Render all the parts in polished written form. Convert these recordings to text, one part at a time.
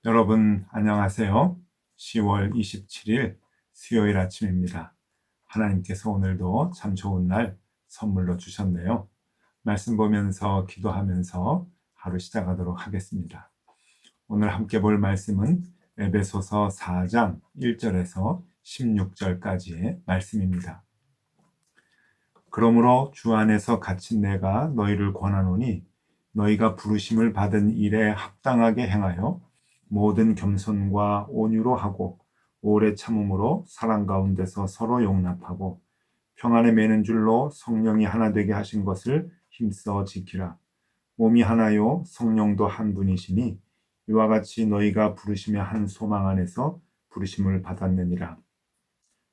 여러분 안녕하세요. 10월 27일 수요일 아침입니다. 하나님께서 오늘도 참 좋은 날 선물로 주셨네요. 말씀 보면서 기도하면서 하루 시작하도록 하겠습니다. 오늘 함께 볼 말씀은 에베소서 4장 1절에서 16절까지의 말씀입니다. 그러므로 주 안에서 갇힌 내가 너희를 권하노니 너희가 부르심을 받은 일에 합당하게 행하여 모든 겸손과 온유로 하고 오래 참음으로 사랑 가운데서 서로 용납하고 평안에 매는 줄로 성령이 하나 되게 하신 것을 힘써 지키라. 몸이 하나요 성령도 한 분이시니 이와 같이 너희가 부르심의 한 소망 안에서 부르심을 받았느니라.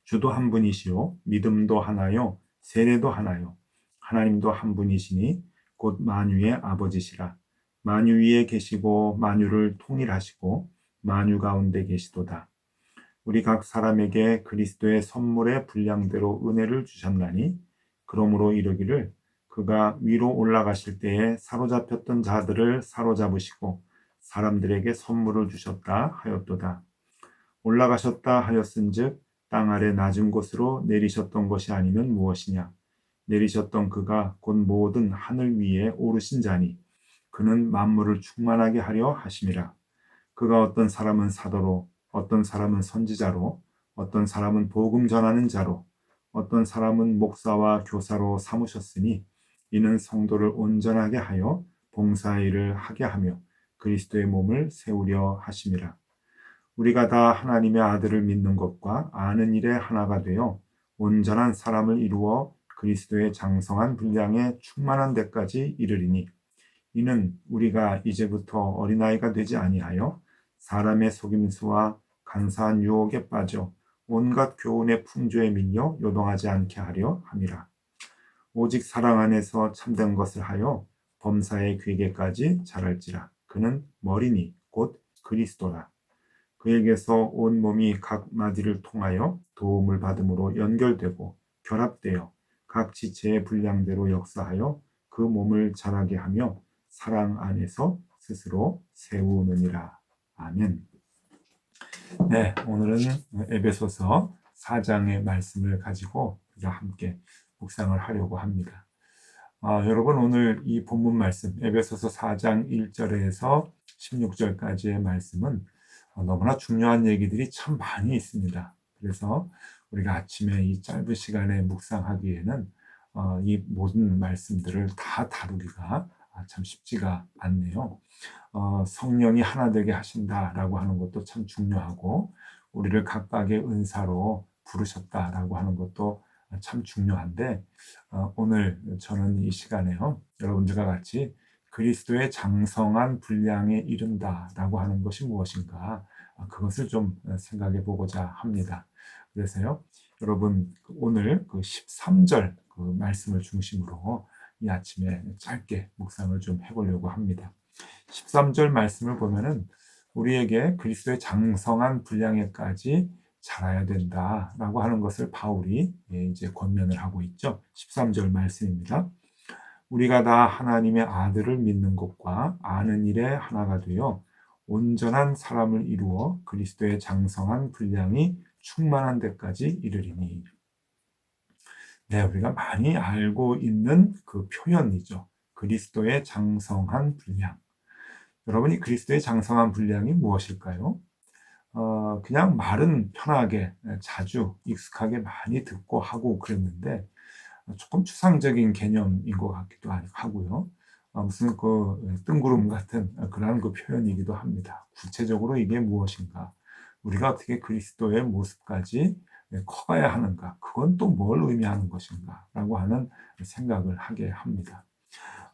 주도 한 분이시요 믿음도 하나요 세례도 하나요 하나님도 한 분이시니 곧 만유의 아버지시라. 만유 위에 계시고 만유를 통일하시고 만유 가운데 계시도다. 우리 각 사람에게 그리스도의 선물의 분량대로 은혜를 주셨나니 그러므로 이르기를 그가 위로 올라가실 때에 사로잡혔던 자들을 사로잡으시고 사람들에게 선물을 주셨다 하였도다. 올라가셨다 하였은즉 땅 아래 낮은 곳으로 내리셨던 것이 아니면 무엇이냐. 내리셨던 그가 곧 모든 하늘 위에 오르신 자니 그는 만물을 충만하게 하려 하심이라. 그가 어떤 사람은 사도로 어떤 사람은 선지자로 어떤 사람은 복음 전하는 자로 어떤 사람은 목사와 교사로 삼으셨으니 이는 성도를 온전하게 하여 봉사의 일을 하게 하며 그리스도의 몸을 세우려 하심이라. 우리가 다 하나님의 아들을 믿는 것과 아는 일에 하나가 되어 온전한 사람을 이루어 그리스도의 장성한 분량에 충만한 데까지 이르리니 이는 우리가 이제부터 어린아이가 되지 아니하여 사람의 속임수와 간사한 유혹에 빠져 온갖 교훈의 풍조에 밀려 요동하지 않게 하려 함이라. 오직 사랑 안에서 참된 것을 하여 범사의 괴계까지 자랄지라. 그는 머리니 곧 그리스도라. 그에게서 온 몸이 각 마디를 통하여 도움을 받음으로 연결되고 결합되어 각 지체의 분량대로 역사하여 그 몸을 자라게 하며 사랑 안에서 스스로 세우느니라. 아멘. 네, 오늘은 에베소서 4장의 말씀을 가지고 우리가 함께 묵상을 하려고 합니다. 여러분 오늘 이 본문 말씀 에베소서 4장 1절에서 16절까지의 말씀은 너무나 중요한 얘기들이 참 많이 있습니다. 그래서 우리가 아침에 이 짧은 시간에 묵상하기에는 이 모든 말씀들을 다 다루기가 참 쉽지가 않네요. 성령이 하나 되게 하신다라고 하는 것도 참 중요하고 우리를 각각의 은사로 부르셨다라고 하는 것도 참 중요한데 오늘 저는 이 시간에요 여러분들과 같이 그리스도의 장성한 분량에 이른다라고 하는 것이 무엇인가 그것을 좀 생각해 보고자 합니다. 그래서요 여러분 오늘 그 13절 그 말씀을 중심으로 이 아침에 짧게 묵상을 좀 해보려고 합니다. 13절 말씀을 보면은 우리에게 그리스도의 장성한 분량에까지 자라야 된다라고 하는 것을 바울이 이제 권면을 하고 있죠. 13절 말씀입니다. 우리가 다 하나님의 아들을 믿는 것과 아는 일에 하나가 되어 온전한 사람을 이루어 그리스도의 장성한 분량이 충만한 데까지 이르리니. 네, 우리가 많이 알고 있는 그 표현이죠. 그리스도의 장성한 분량. 여러분이 그리스도의 장성한 분량이 무엇일까요? 그냥 말은 편하게 자주 익숙하게 많이 듣고 하고 그랬는데 조금 추상적인 개념인 것 같기도 하고요. 무슨 그 뜬구름 같은 그런 그 표현이기도 합니다. 구체적으로 이게 무엇인가? 우리가 어떻게 그리스도의 모습까지 커가야 하는가? 그건 또 뭘 의미하는 것인가? 라고 하는 생각을 하게 합니다.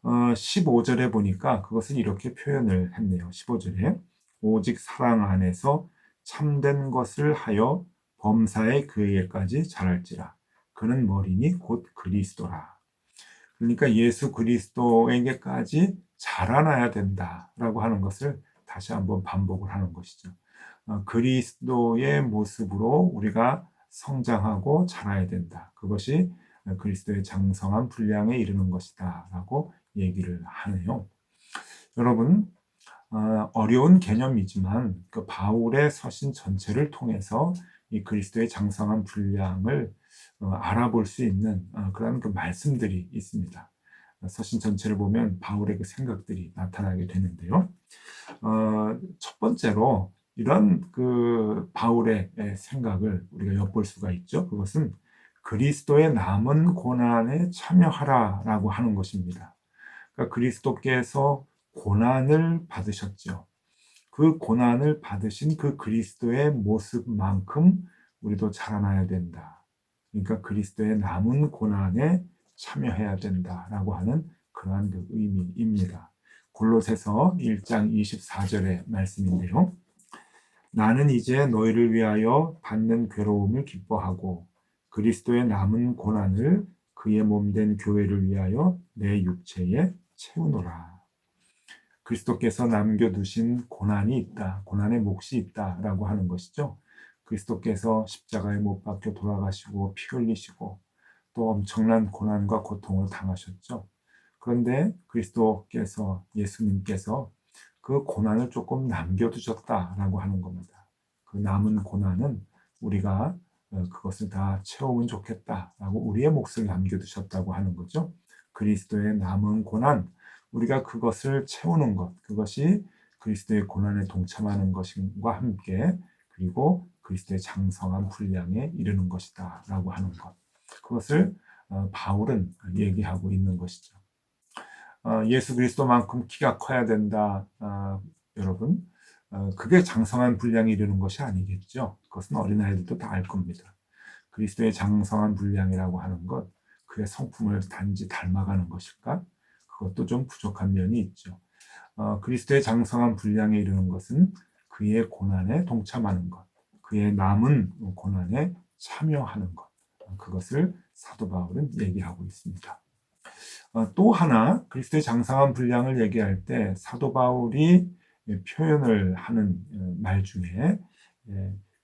15절에 보니까 그것을 이렇게 표현을 했네요. 15절에 오직 사랑 안에서 참된 것을 하여 범사의 그에게까지 자랄지라. 그는 머리니 곧 그리스도라. 그러니까 예수 그리스도에게까지 자라나야 된다라고 하는 것을 다시 한번 반복을 하는 것이죠. 그리스도의 모습으로 우리가 성장하고 자라야 된다. 그것이 그리스도의 장성한 분량에 이르는 것이다 라고 얘기를 하네요. 여러분, 어려운 개념이지만 그 바울의 서신 전체를 통해서 이 그리스도의 장성한 분량을 알아볼 수 있는 그런 그 말씀들이 있습니다. 서신 전체를 보면 바울의 그 생각들이 나타나게 되는데요. 첫 번째로 이런 그 바울의 생각을 우리가 엿볼 수가 있죠. 그것은 그리스도의 남은 고난에 참여하라라고 하는 것입니다. 그러니까 그리스도께서 고난을 받으셨죠. 그 고난을 받으신 그 그리스도의 모습만큼 우리도 자라나야 된다. 그러니까 그리스도의 남은 고난에 참여해야 된다라고 하는 그러한 그 의미입니다. 골로새서 1장 24절의 말씀인데요. 나는 이제 너희를 위하여 받는 괴로움을 기뻐하고 그리스도의 남은 고난을 그의 몸된 교회를 위하여 내 육체에 채우노라. 그리스도께서 남겨두신 고난이 있다. 고난의 몫이 있다라고 하는 것이죠. 그리스도께서 십자가에 못 박혀 돌아가시고 피 흘리시고 또 엄청난 고난과 고통을 당하셨죠. 그런데 그리스도께서 예수님께서 그 고난을 조금 남겨두셨다라고 하는 겁니다. 그 남은 고난은 우리가 그것을 다 채우면 좋겠다라고 우리의 몫을 남겨두셨다고 하는 거죠. 그리스도의 남은 고난, 우리가 그것을 채우는 것, 그것이 그리스도의 고난에 동참하는 것과 함께 그리고 그리스도의 장성한 분량에 이르는 것이다 라고 하는 것. 그것을 바울은 얘기하고 있는 것이죠. 예수 그리스도만큼 키가 커야 된다. 여러분, 그게 장성한 분량에 이르는 것이 아니겠죠. 그것은 어린아이들도 다 알 겁니다. 그리스도의 장성한 분량이라고 하는 것, 그의 성품을 단지 닮아가는 것일까? 그것도 좀 부족한 면이 있죠. 그리스도의 장성한 분량에 이르는 것은 그의 고난에 동참하는 것, 그의 남은 고난에 참여하는 것, 그것을 사도 바울은 얘기하고 있습니다. 또 하나 그리스도의 장성한 분량을 얘기할 때 사도 바울이 표현을 하는 말 중에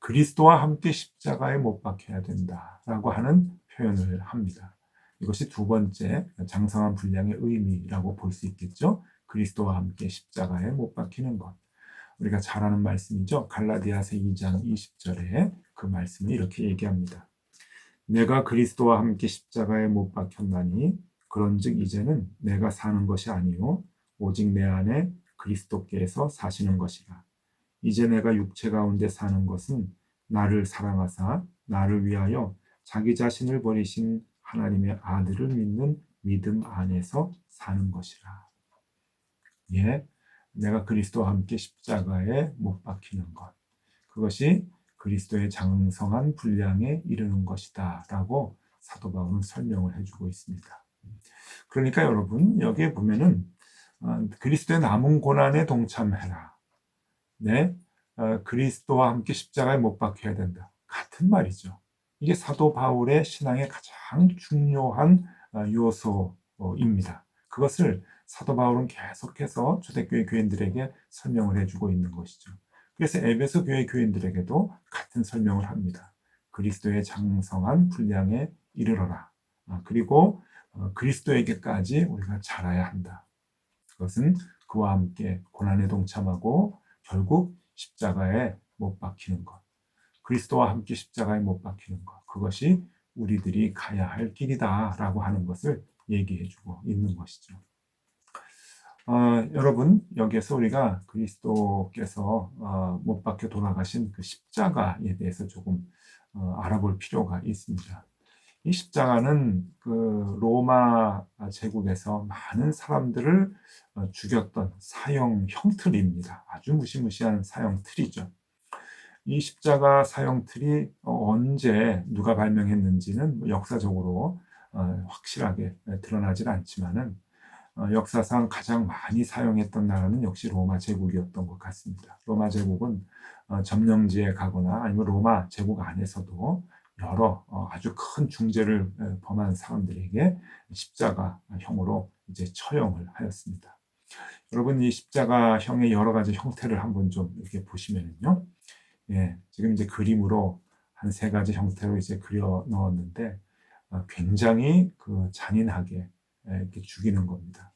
그리스도와 함께 십자가에 못 박혀야 된다라고 하는 표현을 합니다. 이것이 두 번째 장성한 분량의 의미라고 볼 수 있겠죠. 그리스도와 함께 십자가에 못 박히는 것. 우리가 잘 아는 말씀이죠. 갈라디아서 2장 20절에 그 말씀을 이렇게 얘기합니다. 내가 그리스도와 함께 십자가에 못 박혔나니 그런즉 이제는 내가 사는 것이 아니요 오직 내 안에 그리스도께서 사시는 것이라. 이제 내가 육체 가운데 사는 것은 나를 사랑하사 나를 위하여 자기 자신을 버리신 하나님의 아들을 믿는 믿음 안에서 사는 것이라. 예, 내가 그리스도와 함께 십자가에 못 박히는 것. 그것이 그리스도의 장성한 분량에 이르는 것이다 라고 사도 바울은 설명을 해주고 있습니다. 그러니까 여러분 여기에 보면은 그리스도의 남은 고난에 동참해라. 네, 그리스도와 함께 십자가에 못 박혀야 된다. 같은 말이죠. 이게 사도 바울의 신앙의 가장 중요한 요소입니다. 그것을 사도 바울은 계속해서 초대교회 교인들에게 설명을 해주고 있는 것이죠. 그래서 에베소 교회 교인들에게도 같은 설명을 합니다. 그리스도의 장성한 분량에 이르러라. 그리고 그리스도에게까지 우리가 자라야 한다. 그것은 그와 함께 고난에 동참하고 결국 십자가에 못 박히는 것. 그리스도와 함께 십자가에 못 박히는 것. 그것이 우리들이 가야 할 길이다라고 하는 것을 얘기해주고 있는 것이죠. 여러분 여기에서 우리가 그리스도께서 못 박혀 돌아가신 그 십자가에 대해서 조금 알아볼 필요가 있습니다. 이 십자가는 그 로마 제국에서 많은 사람들을 죽였던 사형 형틀입니다. 아주 무시무시한 사형 틀이죠. 이 십자가 사형 틀이 언제 누가 발명했는지는 역사적으로 확실하게 드러나질 않지만은 역사상 가장 많이 사용했던 나라는 역시 로마 제국이었던 것 같습니다. 로마 제국은 점령지에 가거나 아니면 로마 제국 안에서도 여러 아주 큰 중죄를 범한 사람들에게 십자가형으로 이제 처형을 하였습니다. 여러분 이 십자가형의 여러 가지 형태를 한번 좀 이렇게 보시면요. 지금 이제 그림으로 한 3가지 형태로 이제 그려 넣었는데 굉장히 그 잔인하게 이렇게 죽이는 겁니다.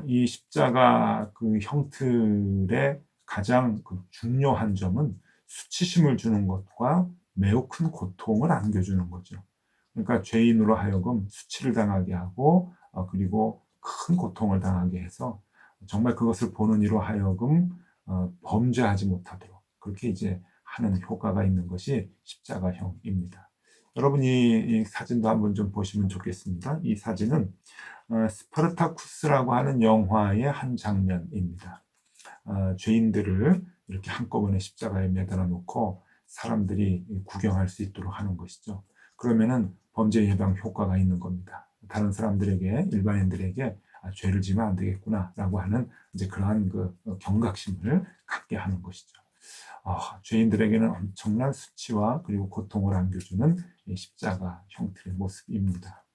이 십자가 그 형틀의 가장 그 중요한 점은 수치심을 주는 것과 매우 큰 고통을 안겨주는 거죠. 그러니까 죄인으로 하여금 수치를 당하게 하고 그리고 큰 고통을 당하게 해서 정말 그것을 보는 이로 하여금 범죄하지 못하도록 그렇게 이제 하는 효과가 있는 것이 십자가형입니다. 여러분 이 사진도 한번 좀 보시면 좋겠습니다. 이 사진은 스파르타쿠스라고 하는 영화의 한 장면입니다. 죄인들을 이렇게 한꺼번에 십자가에 매달아 놓고 사람들이 구경할 수 있도록 하는 것이죠. 그러면은 범죄 예방 효과가 있는 겁니다. 다른 사람들에게 일반인들에게 죄를 지면 안 되겠구나라고 하는 이제 그러한 그 경각심을 갖게 하는 것이죠. 죄인들에게는 엄청난 수치와 그리고 고통을 안겨주는 십자가 형태의 모습입니다.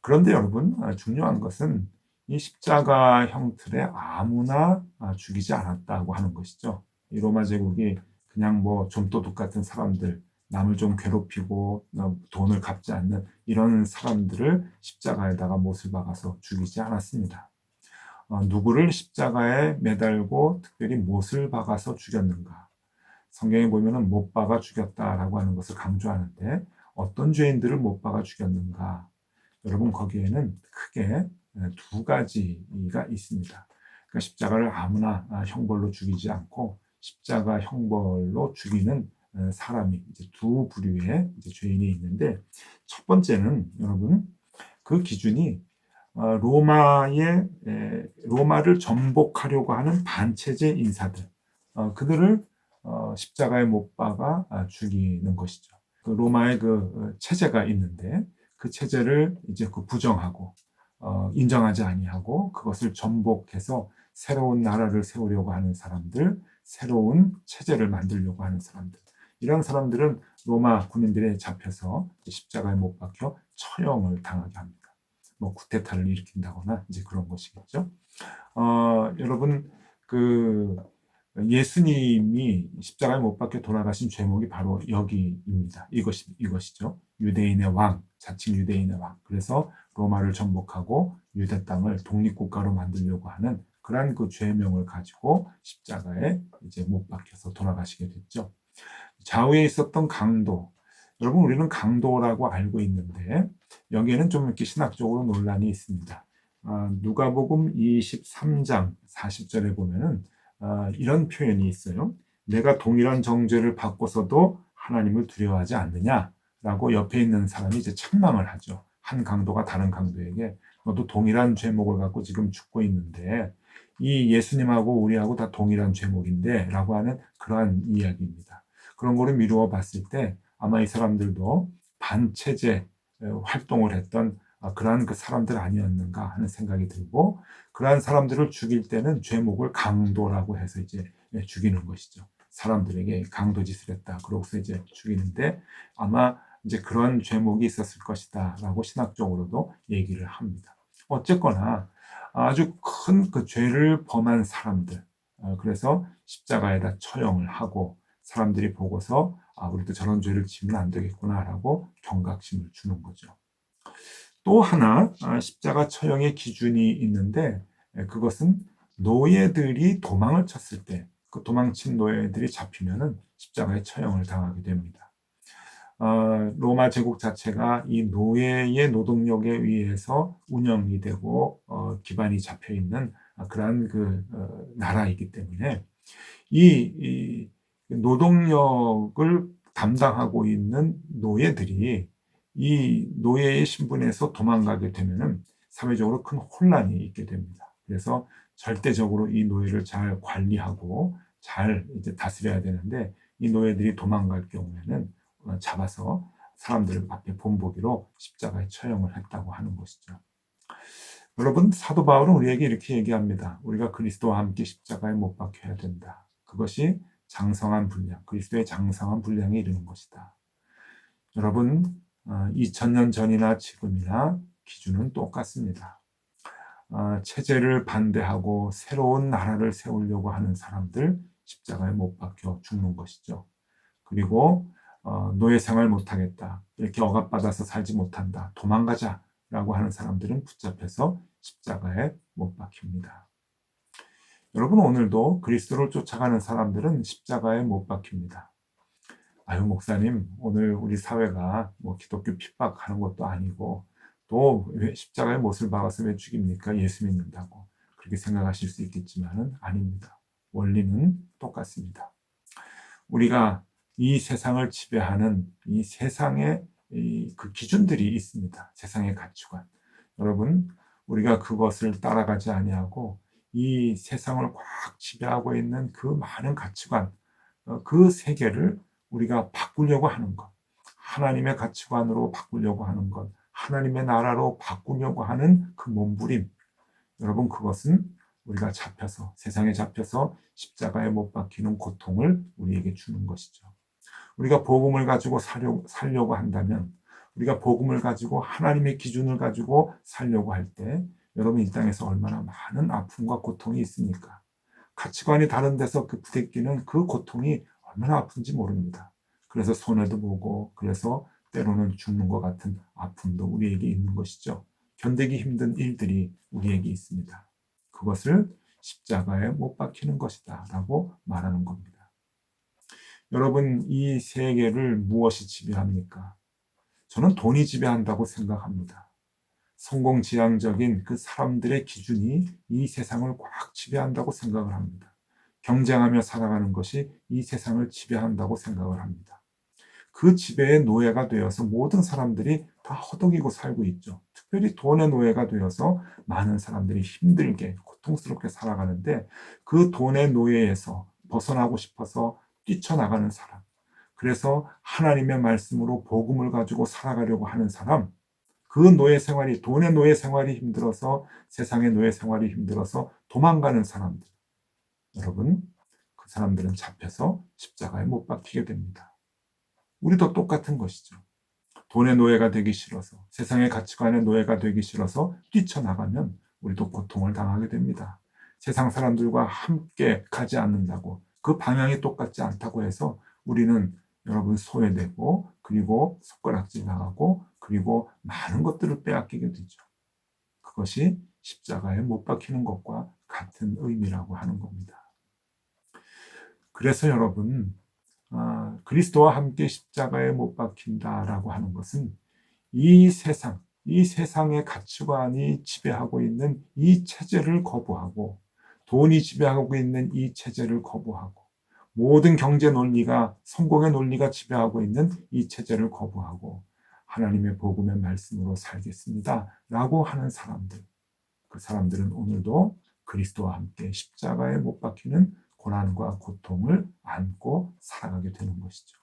그런데 여러분 중요한 것은 이 십자가 형틀에 아무나 죽이지 않았다고 하는 것이죠. 이 로마 제국이 그냥 뭐 좀도둑 같은 사람들, 남을 좀 괴롭히고 돈을 갚지 않는 이런 사람들을 십자가에다가 못을 박아서 죽이지 않았습니다. 누구를 십자가에 매달고 특별히 못을 박아서 죽였는가? 성경에 보면은 못 박아 죽였다라고 하는 것을 강조하는데 어떤 죄인들을 못 박아 죽였는가? 여러분 거기에는 크게 2가지가 있습니다. 그러니까 십자가를 아무나 형벌로 죽이지 않고 십자가 형벌로 죽이는 사람이 이제 2부류의 이제 죄인이 있는데 첫 번째는 여러분 그 기준이 로마를 정복하려고 하는 반체제 인사들 그들을 십자가에 못 박아 죽이는 것이죠. 그 로마의 그 체제가 있는데 그 체제를 이제 그 부정하고 인정하지 아니하고 그것을 전복해서 새로운 나라를 세우려고 하는 사람들, 새로운 체제를 만들려고 하는 사람들. 이런 사람들은 로마 군인들에 잡혀서 십자가에 못 박혀 처형을 당하게 합니다. 뭐 쿠데타를 일으킨다거나 이제 그런 것이겠죠. 여러분 그 예수님이 십자가에 못 박혀 돌아가신 죄목이 바로 여기입니다. 이것이죠. 유대인의 왕, 자칭 유대인의 왕. 그래서 로마를 정복하고 유대 땅을 독립국가로 만들려고 하는 그러한 그 죄명을 가지고 십자가에 이제 못 박혀서 돌아가시게 됐죠. 좌우에 있었던 강도. 여러분 우리는 강도라고 알고 있는데 여기에는 좀 이렇게 신학적으로 논란이 있습니다. 누가복음 23장 40절에 보면은 이런 표현이 있어요. 내가 동일한 정죄를 받고서도 하나님을 두려워하지 않느냐라고 옆에 있는 사람이 이제 책망을 하죠. 한 강도가 다른 강도에게 너도 동일한 죄목을 갖고 지금 죽고 있는데 이 예수님하고 우리하고 다 동일한 죄목인데 라고 하는 그러한 이야기입니다. 그런 거를 미루어 봤을 때 아마 이 사람들도 반체제 활동을 했던 그러한 그 사람들 아니었는가 하는 생각이 들고 그러한 사람들을 죽일 때는 죄목을 강도라고 해서 이제 죽이는 것이죠. 사람들에게 강도짓을 했다. 그러고서 이제 죽이는데 아마 이제 그런 죄목이 있었을 것이다라고 신학적으로도 얘기를 합니다. 어쨌거나 아주 큰 그 죄를 범한 사람들, 그래서 십자가에다 처형을 하고 사람들이 보고서 우리도 저런 죄를 지면 안 되겠구나라고 경각심을 주는 거죠. 또 하나 십자가 처형의 기준이 있는데 그것은 노예들이 도망을 쳤을 때 그 도망친 노예들이 잡히면은 십자가에 처형을 당하게 됩니다. 로마 제국 자체가 이 노예의 노동력에 의해서 운영이 되고 기반이 잡혀 있는 그러한 그 나라이기 때문에 이 노동력을 담당하고 있는 노예들이 이 노예의 신분에서 도망가게 되면은 사회적으로 큰 혼란이 있게 됩니다. 그래서 절대적으로 이 노예를 잘 관리하고 잘 이제 다스려야 되는데 이 노예들이 도망갈 경우에는 잡아서 사람들 앞에 본보기로 십자가에 처형을 했다고 하는 것이죠. 여러분 사도 바울은 우리에게 이렇게 얘기합니다. 우리가 그리스도와 함께 십자가에 못 박혀야 된다. 그것이 장성한 분량, 그리스도의 장성한 분량에 이르는 것이다. 여러분 2000년 전이나 지금이나 기준은 똑같습니다. 체제를 반대하고 새로운 나라를 세우려고 하는 사람들, 십자가에 못 박혀 죽는 것이죠. 그리고 노예 생활 못하겠다, 이렇게 억압받아서 살지 못한다, 도망가자라고 하는 사람들은 붙잡혀서 십자가에 못 박힙니다. 여러분, 오늘도 그리스도를 쫓아가는 사람들은 십자가에 못 박힙니다. 아유, 목사님, 오늘 우리 사회가 뭐 기독교 핍박하는 것도 아니고 또 왜 십자가에 못을 박아서 왜 죽입니까? 예수 믿는다고. 그렇게 생각하실 수 있겠지만은 아닙니다. 원리는 똑같습니다. 우리가 이 세상을 지배하는 이 세상의 그 기준들이 있습니다. 세상의 가치관. 여러분, 우리가 그것을 따라가지 아니하고 이 세상을 꽉 지배하고 있는 그 많은 가치관, 그 세계를 우리가 바꾸려고 하는 것, 하나님의 가치관으로 바꾸려고 하는 것, 하나님의 나라로 바꾸려고 하는 그 몸부림, 여러분, 그것은 우리가 잡혀서, 세상에 잡혀서 십자가에 못 박히는 고통을 우리에게 주는 것이죠. 우리가 복음을 가지고 살려고 한다면, 우리가 복음을 가지고 하나님의 기준을 가지고 살려고 할 때 여러분, 이 땅에서 얼마나 많은 아픔과 고통이 있습니까? 가치관이 다른 데서 그 부대끼는 그 고통이 얼마나 아픈지 모릅니다. 그래서 손해도 보고, 그래서 때로는 죽는 것 같은 아픔도 우리에게 있는 것이죠. 견디기 힘든 일들이 우리에게 있습니다. 그것을 십자가에 못 박히는 것이다 라고 말하는 겁니다. 여러분, 이 세계를 무엇이 지배합니까? 저는 돈이 지배한다고 생각합니다. 성공지향적인 그 사람들의 기준이 이 세상을 꽉 지배한다고 생각을 합니다. 경쟁하며 살아가는 것이 이 세상을 지배한다고 생각을 합니다. 그 지배의 노예가 되어서 모든 사람들이 다 허덕이고 살고 있죠. 특별히 돈의 노예가 되어서 많은 사람들이 힘들게 고통스럽게 살아가는데, 그 돈의 노예에서 벗어나고 싶어서 뛰쳐나가는 사람, 그래서 하나님의 말씀으로 복음을 가지고 살아가려고 하는 사람, 그 노예 생활이, 돈의 노예 생활이 힘들어서, 세상의 노예 생활이 힘들어서 도망가는 사람들, 여러분, 그 사람들은 잡혀서 십자가에 못 박히게 됩니다. 우리도 똑같은 것이죠. 돈의 노예가 되기 싫어서, 세상의 가치관의 노예가 되기 싫어서 뛰쳐나가면 우리도 고통을 당하게 됩니다. 세상 사람들과 함께 가지 않는다고, 그 방향이 똑같지 않다고 해서 우리는 여러분 소외되고, 그리고 손가락질 당하고, 그리고 많은 것들을 빼앗기게 되죠. 그것이 십자가에 못 박히는 것과 같은 의미라고 하는 겁니다. 그래서 여러분, 그리스도와 함께 십자가에 못 박힌다라고 하는 것은 이 세상의 가치관이 지배하고 있는 이 체제를 거부하고, 돈이 지배하고 있는 이 체제를 거부하고, 모든 경제 논리가, 성공의 논리가 지배하고 있는 이 체제를 거부하고, 하나님의 복음의 말씀으로 살겠습니다 라고 하는 사람들, 그 사람들은 오늘도 그리스도와 함께 십자가에 못 박히는 고난과 고통을 안고 살아가게 되는 것이죠.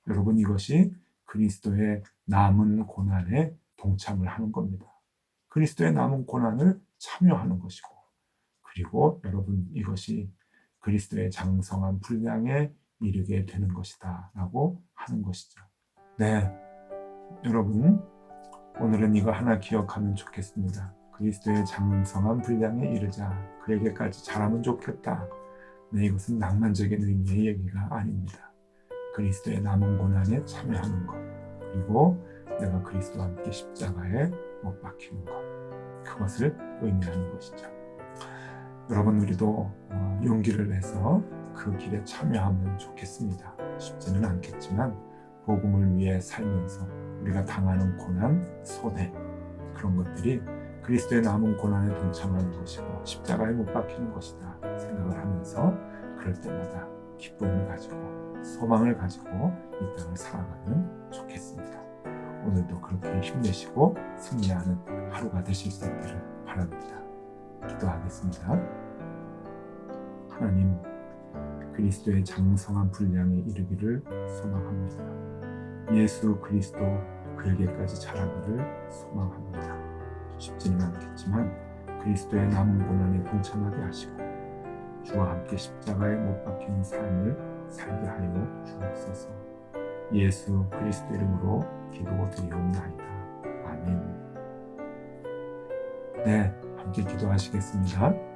여러분, 이것이 그리스도의 남은 고난에 동참을 하는 겁니다. 그리스도의 남은 고난을 참여하는 것이고, 그리고 여러분, 이것이 그리스도의 장성한 분량에 이르게 되는 것이다 라고 하는 것이죠. 네, 여러분, 오늘은 이거 하나 기억하면 좋겠습니다. 그리스도의 장성한 분량에 이르자, 그에게까지 자라면 좋겠다. 네, 이것은 낭만적인 의미의 얘기가 아닙니다. 그리스도의 남은 고난에 참여하는 것, 그리고 내가 그리스도와 함께 십자가에 못 박히는 것, 그것을 의미하는 것이죠. 여러분, 우리도 용기를 내서 그 길에 참여하면 좋겠습니다. 쉽지는 않겠지만 복음을 위해 살면서 우리가 당하는 고난, 손해, 그런 것들이 그리스도의 남은 고난에 동참하는 것이고 십자가에 못 박히는 것이다 생각을 하면서, 그럴 때마다 기쁨을 가지고 소망을 가지고 이 땅을 살아가면 좋겠습니다. 오늘도 그렇게 힘내시고 승리하는 하루가 되실 수 있기를 바랍니다. 기도하겠습니다. 하나님, 그리스도의 장성한 분량에 이르기를 소망합니다. 예수 그리스도 그에게까지 자라기를 소망합니다. 쉽지는 않겠지만 그리스도의 남은 고난에 동참하게 하시고 주와 함께 십자가에 못 박히는 삶을 살게 하여 주옵소서. 예수 그리스도 이름으로 기도드리옵나이다. 아멘. 네, 함께 기도하시겠습니다.